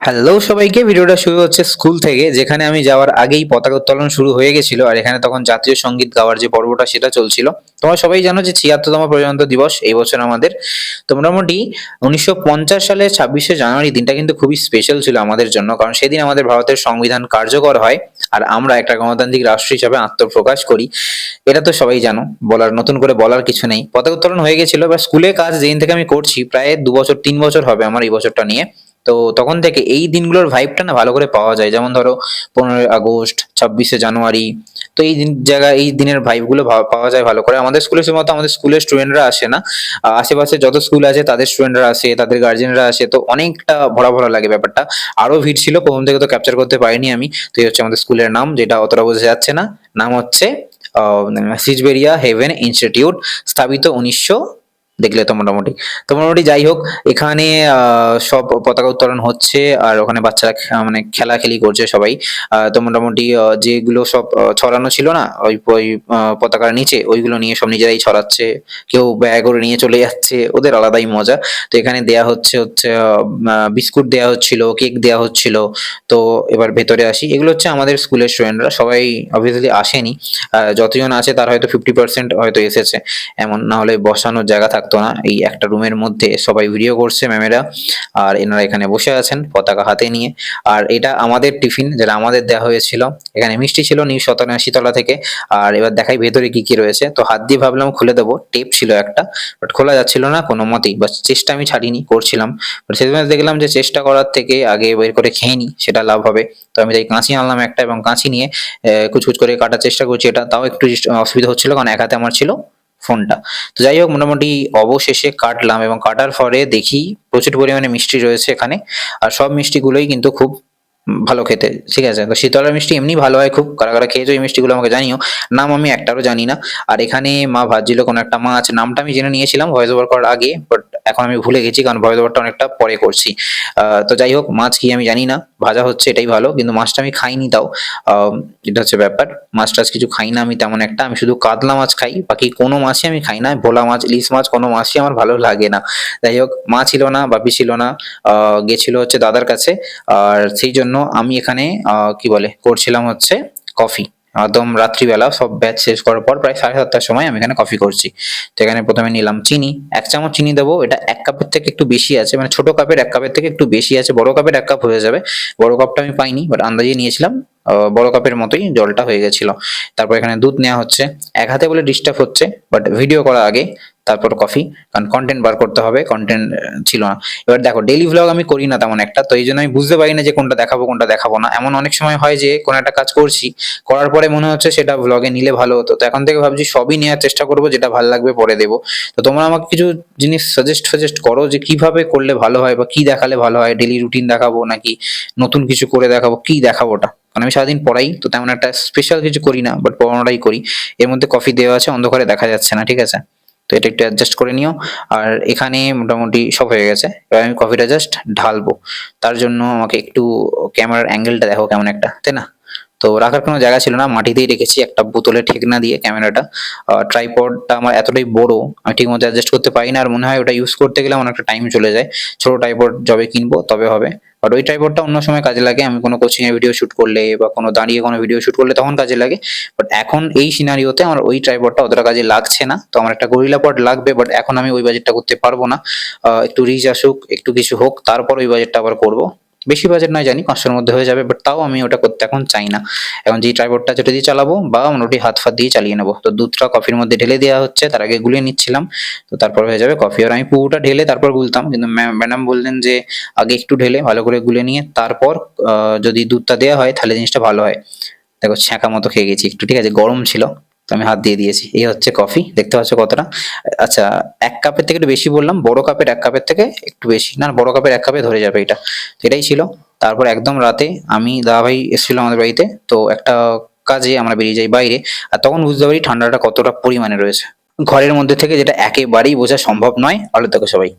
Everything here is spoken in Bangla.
হ্যালো সবাইকে, ভিডিওটা শুরু হচ্ছে স্কুল থেকে, যেখানে আমি যাওয়ার আগেই পতাকা উত্তোলন শুরু হয়ে গেছিল। আর এখানে তখন জাতীয় সঙ্গীত গাওয়ার যে পর্বটা সেটা চলছিল। তোমরা সবাই জানো যে ৭৬তম প্রজাতন্ত্র দিবস এই বছর আমাদের। তো মোটামুটি ১৯৫০ সালের ২৬শে জানুয়ারি দিনটা কিন্তু খুবই স্পেশাল ছিল আমাদের জন্য, কারণ সেদিন আমাদের ভারতের সংবিধান কার্যকর হয়। আর আমরা একটা গণতান্ত্রিক রাষ্ট্র হিসাবে আত্মপ্রকাশ করি। এটা তো সবাই জানো, নতুন করে বলার কিছু নেই। পতাকা উত্তোলন হয়ে গেছিল, এবার স্কুলে কাজ যেদিন থেকে আমি করছি, প্রায় ২ বছর ৩ বছর হবে আমার এই বছরটা নিয়ে। তো তখন থেকে এই দিনগুলোর ভাইবটা না ভালো করে পাওয়া যায়। যেমন ধরো ১৫ই আগস্ট, ২৬শে জানুয়ারি। তো এই দিনের ভাইবগুলো পাওয়া যায় ভালো করে। আমাদের স্কুলে শুধুমাত্র আমাদের স্কুলের স্টুডেন্টরা আসে না, আশেপাশে যত স্কুল আছে তাদের স্টুডেন্টরা আসে, তাদের গার্জেনরা আসে। তো অনেকটা ভরা ভরা লাগে ব্যাপারটা। আরো ভিড় ছিল, প্রথম থেকে তো ক্যাপচার করতে পারিনি আমি। তো এই হচ্ছে আমাদের স্কুলের নাম, যেটা অতটা বোঝা যাচ্ছে না। নাম হচ্ছে সিজবেরিয়া হেভেন ইনস্টিটিউট, স্থাপিত ১৯০০। দেখলে তো মোটামুটি। যাই হোক, এখানে সব পতাকা উত্তোলন হচ্ছে, আর ওখানে বাচ্চারা মানে খেলাখেলি করছে সবাই। তো মোটামুটি যেগুলো সব ছড়ানো ছিল না ওই ওই পতাকার নিচে, ওইগুলো নিয়ে সব নিজেরাই ছড়াচ্ছে। কেউ ব্যাগ করে নিয়ে চলে যাচ্ছে, ওদের আলাদাই মজা। তো এখানে দেয়া হচ্ছে হচ্ছে বিস্কুট দেয়া হচ্ছিল, কেক দেয়া হচ্ছিল। তো এবার ভেতরে আসি, এগুলো হচ্ছে আমাদের স্কুলের স্টুডেন্টরা, সবাই অবভিয়াসলি আসেনি। যতজন আছে তার হয়তো 50% হয়তো এসেছে, এমন না হলে বসানোর জায়গা থাকতো না। এই একটা রুমের মধ্যে সবাই ভিডিও করছে ম্যামেরা, আর এনারা এখানে বসে আছেন পতাকা হাতে নিয়ে। আর এটা আমাদের টিফিন, যেটা আমাদের দেওয়া হয়েছিল। এখানে মিষ্টি ছিল শীতলা থেকে। আর এবার দেখাই ভেতরে কি কি রয়েছে। তো হাত দিয়ে ভাবলাম খুলে দেবো, টেপ ছিল একটা, বাট খোলা যাচ্ছিল না কোনো মতেই। বাট চেষ্টা আমি ছাড়িনি, করছিলাম। বাট সেদিন দেখলাম যে চেষ্টা করার থেকে আগে বের করে খেয়ে নি, সেটা লাভ হবে। তো আমি তাই কাঁচি আনলাম একটা, এবং কাঁচি নিয়ে কুচকুচ করে কাটার চেষ্টা করছি। এটা তাও একটু অসুবিধা হচ্ছিল, কারণ এক হাতে আমার ছিল ফোনটা। তো যাই হোক, মোটামুটি অবশেষে কাটলাম, এবং কাটার পরে দেখি প্রচুর পরিমাণে মিষ্টি রয়েছে এখানে। আর সব মিষ্টিগুলোই কিন্তু খুব ভালো খেতে, ঠিক আছে। তো শীতলার মিষ্টি এমনি ভালো হয় খুব। কারা কারা খেয়েছো এই মিষ্টিগুলো আমাকে জানিও। নাম আমি একটারও জানি না। আর এখানে মা ভাজছিল কোনো একটা মাছ, নামটা আমি জেনে নিয়েছিলাম ভয়েস ওভার করার আগে, বাট এখন আমি ভুলে গেছি, কারণ ভয়েস ওভারটা অনেকটা পরে করছি। তো যাই হোক, মাছ কি আমি জানি না, ভাজা হচ্ছে এটাই ভালো, কিন্তু মাছটা আমি খাইনি তাও। এটা হচ্ছে ব্যাপার। মাছ টাছ কিছু খাই না আমি তেমন একটা, আমি শুধু কাতলা মাছ খাই, বাকি কোনো মাছই আমি খাই না। ভোলা মাছ, ইলিশ মাছ, কোনো মাছই আমার ভালো লাগে না। যাই হোক, মা ছিল না, বাপি ছিল না, গেছিল হচ্ছে দাদার কাছে। আর সেই জন্য আমি এখানে কি বলে করছিলাম হচ্ছে কফি। একদম রাত্রিবেলা সব ব্যাচ শেষ করার পর প্রায় ৭:৩০টার সময় আমি এখানে কফি করছি। তো এখানে প্রথমে নিলাম চিনি, ১ চামচ চিনি দেবো। এটা ১ কাপের থেকে একটু বেশি আছে, মানে ছোট কাপের ১ কাপের থেকে একটু বেশি আছে। বড় কাপের ১ কাপ হয়ে যাবে। বড় কাপটা আমি পাইনি, বাট আন্দাজে নিয়েছিলাম। বড় কাপের মতোই জলটা হয়ে গেছিল। তারপর এখানে দুধ নেওয়া হচ্ছে। এক হাতে বলে ডিস্টার্ব হচ্ছে, বাট ভিডিও করা আগে, তারপর কফি, কারণ কন্টেন্ট বার করতে হবে। কন্টেন্ট ছিল না। এবার দেখো, ডেইলি ভ্লগ আমি করি না তেমন একটা, তো এই জন্য আমি বুঝতে পারি না যে কোনটা দেখাবো কোনটা দেখাবো না। এমন অনেক সময় হয় যে কোনো একটা কাজ করছি, করার পরে মনে হচ্ছে সেটা ভ্লগে নিলে ভালো হতো। তো এখন থেকে ভাবছি সবই নেওয়ার চেষ্টা করবো, যেটা ভালো লাগবে পরে দেবো। তো তোমরা আমাকে কিছু জিনিস সাজেস্ট করো যে কিভাবে করলে ভালো হয়, বা কি দেখালে ভালো হয়। ডেইলি রুটিন দেখাবো, নাকি নতুন কিছু করে দেখাবো, কি দেখাবোটা। কারণ আমি সারাদিন পড়াই, তো তেমন একটা স্পেশাল কিছু করি না, বাট পড়ানোটাই করি। এর মধ্যে কফি দেওয়া আছে, অন্ধকারে দেখা যাচ্ছে না, ঠিক আছে। তো এটা একটু অ্যাডজাস্ট করে নিও। আর এখানে মোটামুটি সব হয়ে গেছে, এবার আমি কফিটা জাস্ট ঢালবো। তার জন্য আমাকে একটু ক্যামেরার অ্যাঙ্গেলটা দেখো কেমন একটা, তাই না? তো রাখার কোনো জায়গা ছিল না, মাটিতেই রেখেছি একটা বোতলে ঠেকনা দিয়ে ক্যামেরাটা। ট্রাইপডটা আমার এতটাই বড়, আমি ঠিক মতো অ্যাডজাস্ট করতে পারি না। আর মনে হয় ওটা ইউজ করতে গেলে আমার একটা টাইম চলে যায়। ছোট ট্রাইপড যবে কিনবো তবে হবে। বাট ওই ট্রাইপডটা অন্য সময় কাজে লাগে, আমি কোনো কোচিং এর ভিডিও শুট করলে বা কোনো দাঁড়িয়ে কোনো ভিডিও শুট করলে তখন কাজে লাগে। বাট এখন এই সিনারিওতে আমার ওই ট্রাইপডটা অতটা কাজে লাগছে না। তো আমার একটা গরিলা পড লাগবে, বাট এখন আমি ওই বাজেটটা করতে পারবো না। একটু রিচ আসুক, একটু কিছু হোক, তারপর ওই বাজেটটা আবার করবো। বেশি বাজেট নয় জানি, ৫০০-র মধ্যে হয়ে যাবে, বাট তাও আমি ওটা করতে এখন চাই না। এখন যে ট্রাইপডটা যেটা দিয়ে চালাবো, বা মোটামুটি হাত ফাত দিয়ে চালিয়ে নেবো। তো দুধটা কফির মধ্যে ঢেলে দেওয়া হচ্ছে, তার আগে গুলিয়ে নিচ্ছিলাম। তো তারপর হয়ে যাবে কফি। আর আমি পুরোটা ঢেলে তারপর গুলতাম, কিন্তু ম্যাডাম বললেন যে আগে একটু ঢেলে ভালো করে গুলে নিয়ে তারপর যদি দুধটা দেওয়া হয় তাহলে জিনিসটা ভালো হয়। দেখো, ছ্যাঁকা মতো খেয়ে গেছি একটু, ঠিক আছে, গরম ছিল। তো আমি হাত দিয়ে দিয়েছি। এই হচ্ছে কফি, দেখতে পাচ্ছ কতটা। আচ্ছা, ১ কাপের থেকে একটু বেশি বললাম, বড় কাপের ১ কাপের থেকে একটু বেশি না, বড় কাপের ১ কাপে ধরে যাবে এটা। তো এটাই ছিল। তারপর একদম রাতে আমি দাদাভাই এসেছিল আমাদের বাড়িতে, তো একটা কাজে আমরা বেরিয়ে যাই বাইরে। আর তখন বুঝতে পারি ঠান্ডাটা কতটা পরিমাণে রয়েছে ঘরের মধ্যে থেকে, যেটা একেবারেই বোঝা সম্ভব নয়। ভালো থেকো সবাই।